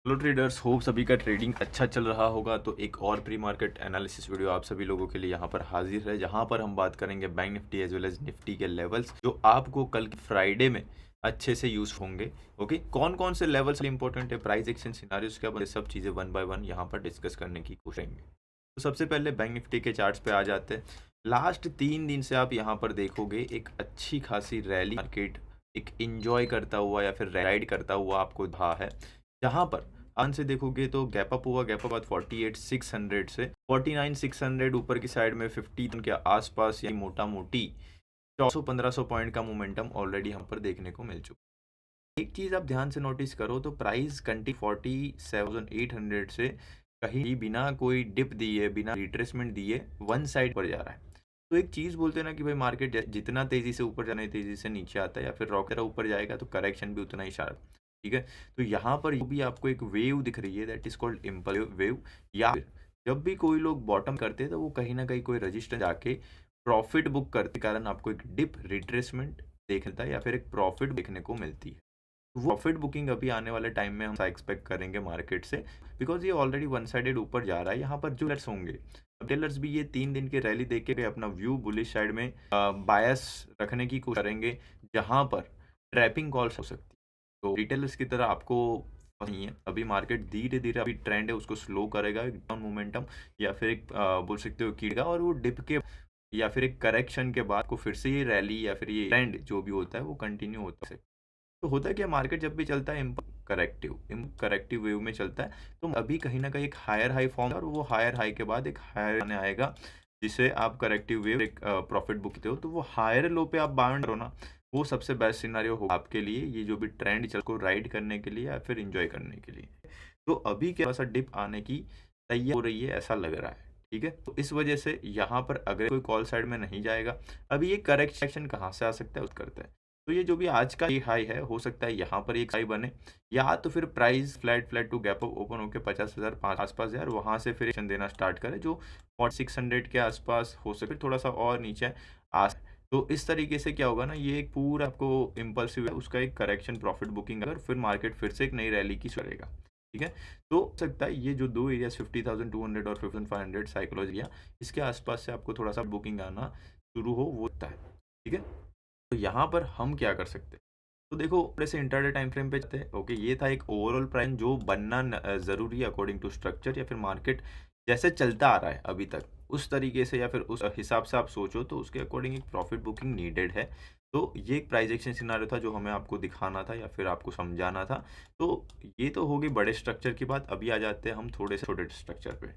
Hello traders, hope सभी का trading अच्छा चल रहा होगा। तो एक और प्री मार्केट एनालिसिस वीडियो आप सभी लोगों के लिए यहाँ पर हाजिर है, जहाँ पर हम बात करेंगे bank Nifty as well as Nifty के लेवल्स जो आपको कल फ्राइडे में अच्छे से यूज होंगे। ओके, कौन कौन से लेवल्स इंपॉर्टेंट है, प्राइस एक्शन सिनारियोज क्या बने, सब चीज़ें वन बाय वन यहाँ पर डिस्कस करने की कोशिश करेंगे। तो सबसे पहले बैंक निफ्टी के चार्ट्स पे आ जाते हैं। लास्ट 3 दिन से आप यहाँ पर देखोगे एक अच्छी खासी रैली मार्केट एक इंजॉय करता हुआ या फिर राइड करता हुआ आपको रहा है, जहाँ पर आन से देखोगे तो गैप अप हुआ। गैप अप बाद 48,600 से 49,600 ऊपर की साइड में 50 के आसपास, यानी मोटा मोटी 400-1500 पॉइंट का मोमेंटम ऑलरेडी हम पर देखने को मिल चुका। एक चीज आप ध्यान से नोटिस करो तो प्राइस कंटी 47,800 से कहीं भी बिना कोई डिप दिए, बिना रिट्रेसमेंट दिए वन साइड पर जा रहा है। तो एक चीज बोलते हैं ना कि भाई मार्केट जितना तेजी से ऊपर जाना है तेजी से नीचे आता है, या फिर रॉकेट तरह ऊपर जाएगा तो करेक्शन भी उतना ही शार्प। ठीक है, तो यहाँ पर जो भी आपको एक वेव दिख रही है that is called impulsive wave, या फिर जब भी कोई लोग बॉटम करते हैं तो वो कहीं ना कहीं कोई रजिस्टेंस जाके प्रॉफिट बुक करते कारण आपको एक डिप रिट्रेसमेंट देखता है या फिर एक प्रॉफिट देखने को मिलती है। प्रॉफिट बुकिंग अभी आने वाले टाइम में हम एक्सपेक्ट करेंगे मार्केट से, बिकॉज ये ऑलरेडी वन साइडेड ऊपर जा रहा है। यहाँ पर जो लेट्स होंगे टेलर्स भी ये 3 दिन की रैली देख के अपना व्यू बुलिश साइड में बायस रखने की कोशिश करेंगे, जहां पर ट्रैपिंग कॉल्स हो सकती है। तो रिटेलर्स की तरह आपको नहीं है, अभी मार्केट धीरे धीरे अभी ट्रेंड है उसको स्लो करेगा, एक डाउन मोमेंटम या फिर एक बोल सकते हो कीड़ेगा, और वो डिप के या फिर एक करेक्शन के बाद को फिर से ये रैली या फिर ये ट्रेंड जो भी होता है वो कंटिन्यू होता है। तो होता है क्या, मार्केट जब भी चलता है करेक्टिव वेव में चलता है, तो अभी कहीं ना कहीं एक हायर हाई फॉर्म है और वो हायर हाई के बाद एक हायर आने आएगा, जिसे आप करेक्टिव वेव एक प्रॉफिट बुकते हो। तो वो हायर लो पे आप बाउंड हो ना, वो सबसे बेस्ट सिनारियो होगा आपके लिए, ये जो भी ट्रेंड चल को राइड करने के लिए या फिर इंजॉय करने के लिए। तो अभी क्या सा डिप आने की तैयार हो रही है ऐसा लग रहा है। ठीक है, तो इस वजह से यहाँ पर अगर कोई कॉल साइड में नहीं जाएगा, अभी ये करेक्शन कहाँ से आ सकता है उस करता है। तो ये जो भी आज का ये हाई है, हो सकता है यहाँ पर एक हाई बने, या तो फिर price flat to gap up open होकर 50,000 आसपास यार वहां से फिर एक्शन देना स्टार्ट करे, जो 4600 के आसपास हो सके, थोड़ा सा और नीचे आ। तो इस तरीके से क्या होगा ना, ये एक पूरा आपको इम्पल्सिव है उसका एक करेक्शन प्रॉफिट बुकिंग, अगर फिर मार्केट फिर से एक नई रैली की करेगा। ठीक है, तो हो सकता है ये जो दो एरिया 50,200 और 5500 साइकोलॉजी, इसके आसपास से आपको थोड़ा सा बुकिंग आना शुरू हो वो होता है। ठीक है, तो यहाँ पर हम क्या कर सकते हैं, तो देखो थोड़े से इंटरडे टाइम फ्रेम पे चलते हैं। ओके, ये था एक ओवरऑल प्राइस जो बनना जरूरी है अकॉर्डिंग टू स्ट्रक्चर, या फिर मार्केट जैसे चलता आ रहा है अभी तक उस तरीके से या फिर उस हिसाब से आप सोचो तो उसके अकॉर्डिंग एक प्रॉफिट बुकिंग नीडेड है। तो ये एक प्राइस एक्शन सिनारियो था जो हमें आपको दिखाना था या फिर आपको समझाना था। तो ये तो होगी बड़े स्ट्रक्चर की बात, अभी आ जाते हैं हम थोड़े से छोटे स्ट्रक्चर पे।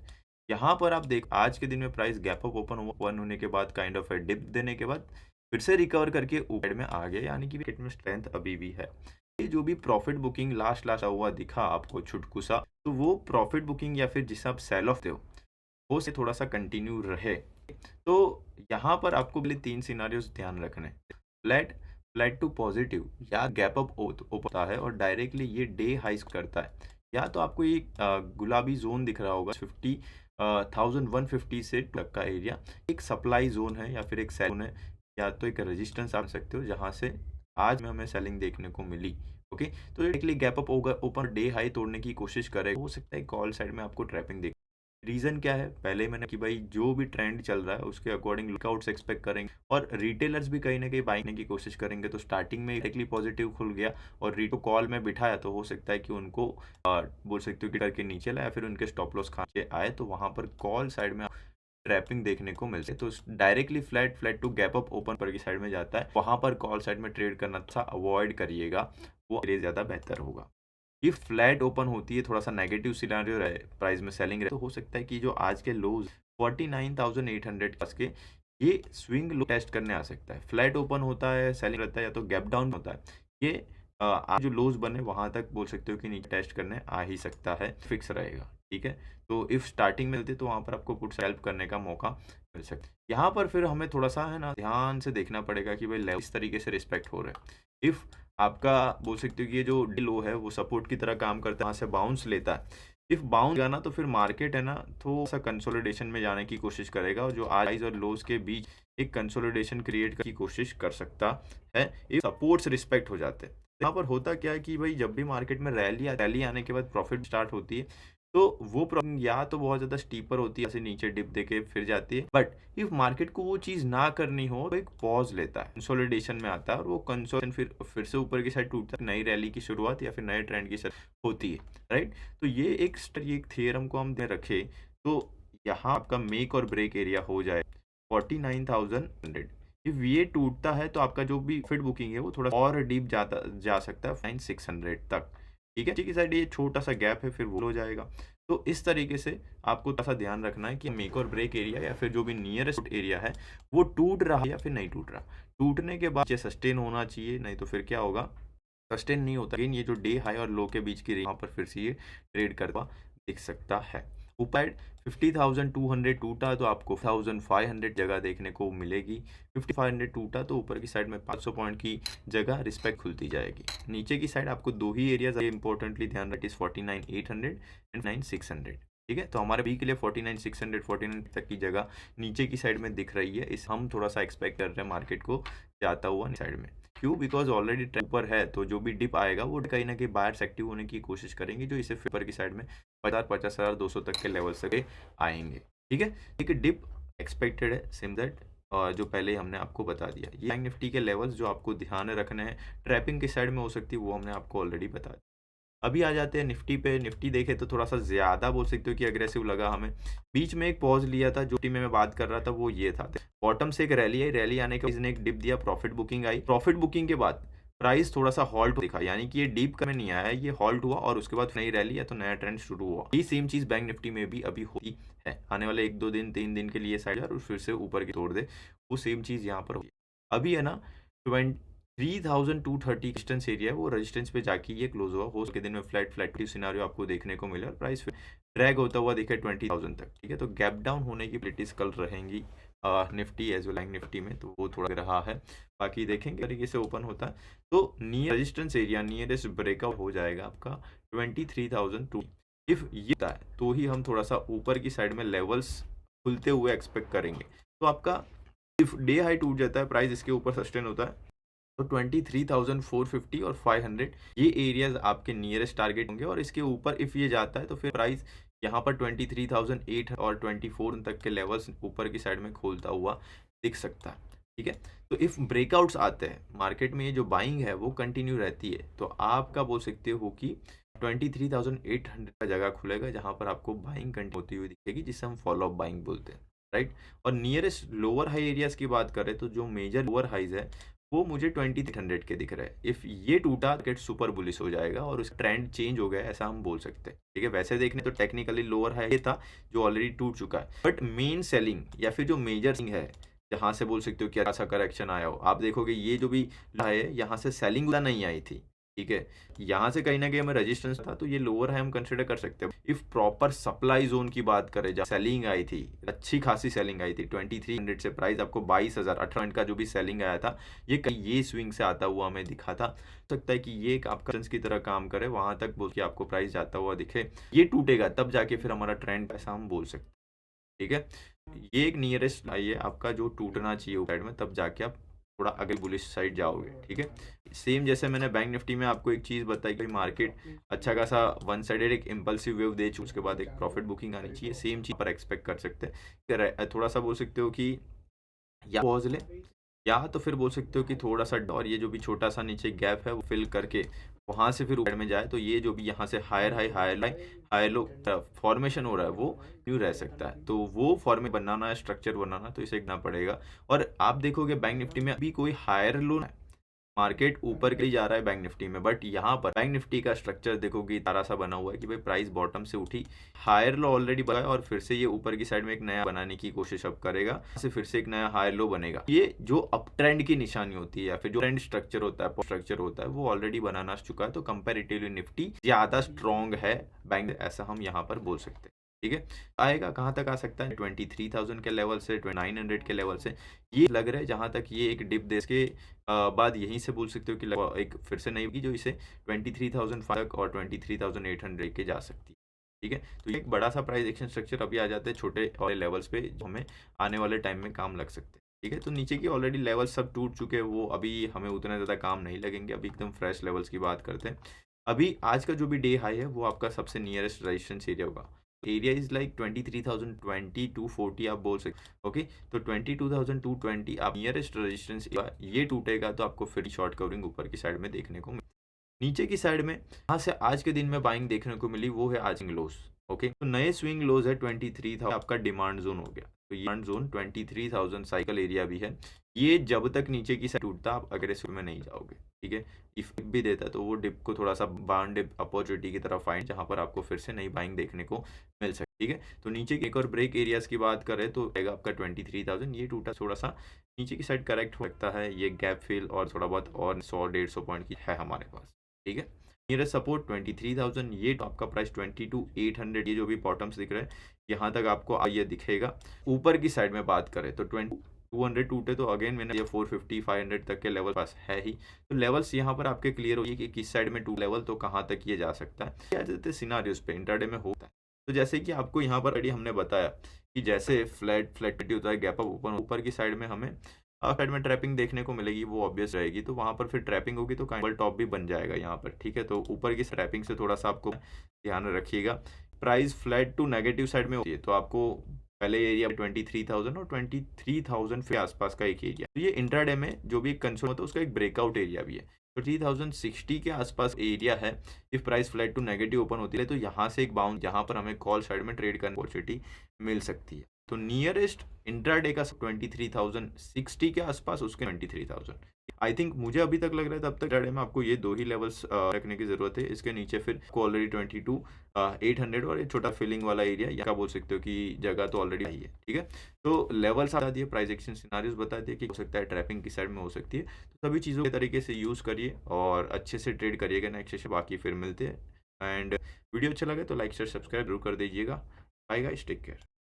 यहाँ पर आप देख आज के दिन में प्राइस गैप अप ओपन होने के बाद काइंड ऑफ डिप देने के बाद फिर से रिकवर करके ऊपर में आ गया, यानी कि मार्केट में स्ट्रेंथ अभी भी है। ये जो भी प्रॉफिट बुकिंग लास्ट लास्ट हुआ दिखा आपको छुटकुसा, तो वो प्रॉफिट बुकिंग या फिर जिसे आप सेल ऑफ दो वो से थोड़ा सा कंटिन्यू रहे। तो यहाँ पर आपको पहले 3 सिनारियोज ध्यान रखने, फ्लैट फ्लैट टू पॉजिटिव, या गैप अप होता है और डायरेक्टली ये डे हाइस करता है, या तो आपको ये गुलाबी जोन दिख रहा होगा 50,150 से तक का एरिया, एक सप्लाई जोन है या फिर एक सेल जोन है, या तो एक रेजिस्टेंस आप सकते हो जहां से आज में हमें सेलिंग देखने को मिली। ओके, तो डायरेक्टली गैप अप होगा ऊपर डे हाई तोड़ने की कोशिश करेगा, हो सकता है कॉल साइड में आपको ट्रैपिंग देख। रीजन क्या है, पहले मैंने कि भाई जो भी ट्रेंड चल रहा है उसके अकॉर्डिंग लुकआउट्स एक्सपेक्ट करेंगे, और रिटेलर्स भी कहीं ना कहीं बाइंग की कोशिश करेंगे। तो स्टार्टिंग में डायरेक्टली पॉजिटिव खुल गया और रीटो कॉल में बिठाया, तो हो सकता है कि उनको बोल सकते हो कि करके नीचे लाया, फिर उनके स्टॉप लॉस खाने आए, तो वहां पर कॉल साइड में ट्रैपिंग देखने को मिलती है। तो directly flat to gap up open पर की साइड में जाता है, वहां पर कॉल साइड में ट्रेड करना थोड़ा अवॉइड करिएगा, वो ज्यादा बेहतर होगा। ये फ्लैट ओपन होती है, थोड़ा सा नेगेटिव सिनेरियो रहे, प्राइस में सेलिंग रहे, तो हो सकता है कि जो आज के लोज 49,800 पास के ये स्विंग लो टेस्ट करने आ सकता है। फ्लैट ओपन होता है, सेलिंग रहता है, या तो गैप डाउन होता है, ये आज जो लोज बने वहां तक बोल सकते हो कि नीचे टेस्ट करने आ ही सकता है, फिक्स रहेगा। ठीक है, तो इफ स्टार्टिंग में मिलती तो वहां पर आपको पुट हेल्प करने का मौका मिल सकता है। यहाँ पर फिर हमें थोड़ा सा है ना ध्यान से देखना पड़ेगा कि भाई लेवल इस तरीके से रिस्पेक्ट हो रहे हैं। इफ आपका बोल सकते हो कि ये जो लो है वो सपोर्ट की तरह काम करता है, वहां से बाउंस लेता है, इफ बाउंस जाना तो फिर मार्केट है ना थोड़ा सा कंसोलिडेशन में जाने की कोशिश करेगा, और जो हाइज और लोज के बीच एक कंसोलिडेशन क्रिएट की कोशिश कर सकता है इफ सपोर्ट्स रिस्पेक्ट हो जाते हैं। यहाँ पर होता क्या है कि भाई जब भी मार्केट में रैली आने के बाद प्रॉफिट स्टार्ट होती है, तो वो या तो बहुत ज़्यादा स्टीपर होती है, ऐसे नीचे डिप देके फिर जाती है। बट इफ मार्केट को वो चीज़ ना करनी हो तो एक पॉज़ लेता है, कंसोलिडेशन में आता है और वो कंसोलिडेशन फिर से ऊपर की साइड टूटता है, नई रैली की शुरुआत या फिर नए ट्रेंड की शुरुआत होती है, राइट? तो ये एक थ्योरम को हम रखें तो यहाँ आपका मेक और ब्रेक एरिया हो जाए 49,100। इफ ये टूटता है तो आपका जो भी फिट बुकिंग है वो थोड़ा और डीप जा सकता है 9,600 तक। ठीक है, की साइड ये छोटा सा गैप है फिर वो हो जाएगा। तो इस तरीके से आपको थोड़ा सा ध्यान रखना है कि मेक और ब्रेक एरिया या फिर जो भी नियरेस्ट एरिया है वो टूट रहा है या फिर नहीं टूट रहा। टूटने के बाद ये सस्टेन होना चाहिए, नहीं तो फिर क्या होगा, सस्टेन नहीं होता। अगेन ये जो डे हाई और लो के बीच की यहाँ पर फिर से ये ट्रेड करता दिख सकता है। ऊपर 50,200 टूटा तो आपको 1,500 जगह देखने को मिलेगी। 5,500 टूटा तो ऊपर की साइड में 500 पॉइंट की जगह रिस्पेक्ट खुलती जाएगी। नीचे की साइड आपको दो ही एरियाज इंपॉर्टेंटली ध्यान रखिए, 49,800 एंड 9,600। ठीक है, तो हमारे बी के लिए 49,600 49 तक की जगह नीचे की साइड में दिख रही है। इस हम थोड़ा सा एक्सपेक्ट कर रहे हैं मार्केट को जाता हुआ साइड में। क्यों? बिकॉज ऑलरेडी ऊपर है, तो जो भी डिप आएगा वो कहीं ना कहीं बायर्स एक्टिव होने की कोशिश करेंगे, जो इसे ऊपर की साइड में 50,200 तक के लेवल से आएंगे। ठीक है, एक डिप एक्सपेक्टेड है, सिम दैट जो पहले हमने आपको बता दिया। ये बैंक निफ्टी के लेवल्स जो आपको ध्यान रखने हैं, ट्रैपिंग की साइड में हो सकती है, वो हमने आपको ऑलरेडी बता दिया। अभी आ जाते हैं निफ्टी पे। निफ्टी देखे तो थोड़ा सा ज़्यादा बोल सकते हो कि अग्रेसिव लगा हमें। बीच में एक पॉज लिया था, जो टीम में मैं बात कर रहा था वो ये था, बॉटम से एक रैली आई, रैली आने के बाद इसने एक डिप दिया, प्रॉफिट बुकिंग आई। प्रॉफिट बुकिंग के बाद प्राइस थोड़ा सा हॉल्ट दिखा, यानी कि ये डीप में नहीं आया, ये हॉल्ट हुआ और उसके बाद नई रैली या तो नया ट्रेंड शुरू हुआ। ये सेम चीज़ बैंक निफ्टी में भी अभी होती है। आने वाले 1-2 दिन 3 दिन के लिए साइड और फिर से ऊपर की तोड़ दे, वो सेम चीज़ यहाँ पर होगी। अभी है ना 3230 रेजिस्टेंस एरिया है, वो रेजिस्टेंस पे जाके ये क्लोज हुआ। हो सके दिन में फ्लैट सिनेरियो आपको देखने को मिले और प्राइस फिर ड्रैग होता हुआ दिखे 20,000 तक। ठीक है, तो गैप डाउन होने की प्लेटिस कल रहेंगी निफ्टी एज वेल निफ्टी में, तो वो थोड़ा रहा है। बाकी देखेंगे तरीके से ओपन होता है तो near resistance area, nearest breakout हो जाएगा आपका 23,002। इफ ये होता है तो ही हम थोड़ा सा ऊपर की साइड में लेवल्स खुलते हुए एक्सपेक्ट करेंगे। तो आपका इफ डे हाई टूट जाता है, प्राइस इसके ऊपर सस्टेन होता है, तो 23,450 और 500 ये एरियाज आपके नियरेस्ट टारगेट होंगे। और इसके ऊपर इफ़ ये जाता है तो फिर प्राइस यहाँ पर 23,008 और 24 तक के लेवल्स ऊपर की साइड में खोलता हुआ दिख सकता है। ठीक है, तो इफ़ ब्रेकआउट्स आते हैं मार्केट में, ये जो बाइंग है वो कंटिन्यू रहती है, तो आपका बोल सकते हो कि 23,800 का जगह खुलेगा, जहाँ पर आपको बाइंग कंटिन्यू होती हुई दिखेगी, जिसे हम फॉलो अप बाइंग बोलते हैं, राइट। और नियरेस्ट लोअर हाई एरियाज की बात करें तो जो मेजर लोअर हाइज है वो मुझे 2300 के दिख रहा है। इफ ये टूटा मार्केट सुपर बुलिश हो जाएगा और उसका ट्रेंड चेंज हो गया, ऐसा हम बोल सकते हैं। ठीक है, वैसे देखने तो टेक्निकली लोअर हाई था जो ऑलरेडी टूट चुका है, बट मेन सेलिंग या फिर जो मेजर सिंग है, जहां से बोल सकते हो कि ऐसा करेक्शन आया हो, आप देखोगे ये जो भी है यहाँ से सेलिंग नहीं आई थी। ठीक है, यहाँ से कहीं ना कहीं हमें रेजिस्टेंस था, तो ये लोअर है हम कंसिडर कर सकते हैं। इफ प्रॉपर सप्लाई जोन की बात करें, जहाँ सेलिंग आई थी, अच्छी खासी सेलिंग आई थी 2300 से, प्राइस आपको 22,000 18 का जो भी सेलिंग आया था, ये कहीं ये स्विंग से आता हुआ हमें दिखा था। हो सकता है कि ये एक आपका की तरह काम करे, वहां तक बोल के आपको प्राइस जाता हुआ दिखे। ये टूटेगा तब जाके फिर हमारा ट्रेंड ऐसा हम बोल सकते हैं। ठीक है, ये एक नियरेस्ट आई है आपका जो टूटना चाहिए साइड में, तब जाके आप थोड़ा अगले बुलिश साइड जाओगे। ठीक है, सेम जैसे मैंने बैंक निफ्टी में आपको एक चीज़ बताई कि मार्केट अच्छा खासा वन साइडेड एक इम्पल्सिव वेव दे चुके, उसके बाद एक प्रॉफिट बुकिंग आनी चाहिए, सेम चीज़ पर एक्सपेक्ट कर सकते हैं। थोड़ा सा बोल सकते हो कि या पॉज ले, या तो फिर बोल सकते हो कि थोड़ा सा और ये जो भी छोटा सा नीचे गैप है वो फिल करके वहां से फिर ऊपर में जाए, तो ये जो भी यहाँ से higher high higher line higher low formation हो रहा है वो न्यू रह सकता है। तो वो फॉर्म बनाना है, स्ट्रक्चर बनाना, तो इसे करना पड़ेगा। और आप देखोगे बैंक निफ्टी में अभी कोई हायर लो है, मार्केट ऊपर के ही जा रहा है बैंक निफ्टी में, बट यहाँ पर बैंक निफ्टी का स्ट्रक्चर देखोगे तारा सा बना हुआ है कि भाई प्राइस बॉटम से उठी, हायर लो ऑलरेडी बना है और फिर से ये ऊपर की साइड में एक नया बनाने की कोशिश अब करेगा, फिर से एक नया हायर लो बनेगा। ये जो अप ट्रेंड की निशानी होती है या फिर जो ट्रेंड स्ट्रक्चर होता है, स्ट्रक्चर होता है, वो ऑलरेडी बनाना चुका है। तो कंपेरेटिवली निफ्टी ज्यादा स्ट्रॉन्ग है बैंक, ऐसा हम यहाँ पर बोल सकते हैं। ठीक है, आएगा कहाँ तक आ सकता है 23,000 के लेवल से, 900 के लेवल से ये लग रहा है। जहाँ तक ये एक डिप दे के बाद यहीं से बोल सकते हो कि एक फिर से नई होगी जो इसे 23,500 तक और 23,800 के जा सकती है। ठीक है, तो ये एक बड़ा सा प्राइस एक्शन स्ट्रक्चर अभी आ जाता है छोटे और लेवल्स पे, जो हमें आने वाले टाइम में काम लग सकते हैं। ठीक है, तो नीचे की ऑलरेडी लेवल सब टूट चुके हैं, वो अभी हमें उतना ज़्यादा काम नहीं लगेंगे, अभी एकदम फ्रेश लेवल्स की बात करते हैं। अभी आज का जो भी डे हाई है वो आपका सबसे नियरेस्ट रेजिस्टेंस एरिया होगा। एरिया इज़ लाइक 23,020 टू 40 आप बोल सकते, ओके। तो 22,220 आप नियरेस्ट रेजिस्टेंस ये टूटेगा तो आपको फिर शॉर्ट कवरिंग ऊपर की साइड में देखने को नीचे की साइड में यहाँ से आज के दिन में बाइंग देखने को मिली, वो है आज स्विंग लोस, ओके। तो नए स्विंग लोज है 23,000, आपका डिमांड जोन हो गया। तो ये डिमांड जोन 23,000 साइकिल एरिया भी है। ये जब तक नीचे की साइड टूटता आप अग्रेसिव में नहीं जाओगे, ठीक है। इफ भी देता तो वो डिप को थोड़ा सा बार्न डिप अपॉर्चुनिटी की तरफ फाइंड, जहां पर आपको फिर से नई बाइंग देखने को मिल सकती है, ठीक है। तो नीचे की एक और ब्रेक एरियाज की बात करें तो आएगा आपका 23,000, ये टूटा थोड़ा सा नीचे की साइड करेक्ट हो सकता है, ये गैप फिल और थोड़ा बहुत और 100-150 पॉइंट की है हमारे पास, ठीक है। नियरेस्ट सपोर्ट 23,000, ये तो आपका प्राइस 22,800, ये जो भी बॉटम्स दिख रहे हैं यहाँ तक आपको ये दिखेगा। ऊपर की साइड में बात करें तो 200 टूटे तो अगेन मैंने ये 450-500 तक के लेवल पास है ही। तो लेवल्स यहाँ पर आपके क्लियर होगी कि किस साइड में टू लेवल तो कहाँ तक ये जा सकता है, क्या जाते सिनारियोज पे इंट्राडे में होता है। तो जैसे कि आपको यहाँ पर ऑलरेडी हमने बताया कि जैसे फ्लैट होता है, गैप अप ओपन, ऊपर की साइड में हमें साइड में ट्रैपिंग देखने को मिलेगी, वो ऑब्वियस रहेगी। तो वहाँ पर फिर ट्रैपिंग होगी तो कैंडल टॉप भी बन जाएगा यहाँ पर, ठीक है। तो ऊपर की ट्रैपिंग से थोड़ा सा आपको ध्यान रखिएगा। Price flat to negative side में होती है तो आपको पहले एरिया 23,000 और 23,000 के आसपास का एक एरिया, तो ये इंट्राडे में जो भी कंसर्न होता है उसका एक ब्रेकआउट एरिया भी है। तो 3060 के आसपास एरिया है। If price flat to negative open होती है तो यहाँ से एक बाउंड, यहाँ पर हमें कॉल साइड में ट्रेड करने की अपॉर्चुनिटी मिल सकती है। तो नियरेस्ट इंट्राडे का 23,060 के आसपास, उसके 23,000। आई थिंक मुझे अभी तक लग रहा है तब तक इंट्राडे में आपको ये दो ही लेवल्स रखने की जरूरत है। इसके नीचे फिर को ऑलरेडी 22,800 और एक छोटा फिलिंग वाला एरिया, या क्या बोल सकते हो कि जगह तो ऑलरेडी आई है, ठीक है। तो लेवल्स बता दिए, प्राइस एक्शन सिनारियोज बता दिए कि हो सकता है ट्रैपिंग की साइड में हो सकती है। तो सभी चीज़ों के तरीके से यूज़ करिए और अच्छे से ट्रेड करिएगा नेक्स्ट से। बाकी फिर मिलते हैं, एंड वीडियो अच्छा लगे तो लाइक शेयर सब्सक्राइब जरूर कर दीजिएगा। Bye guys, take care.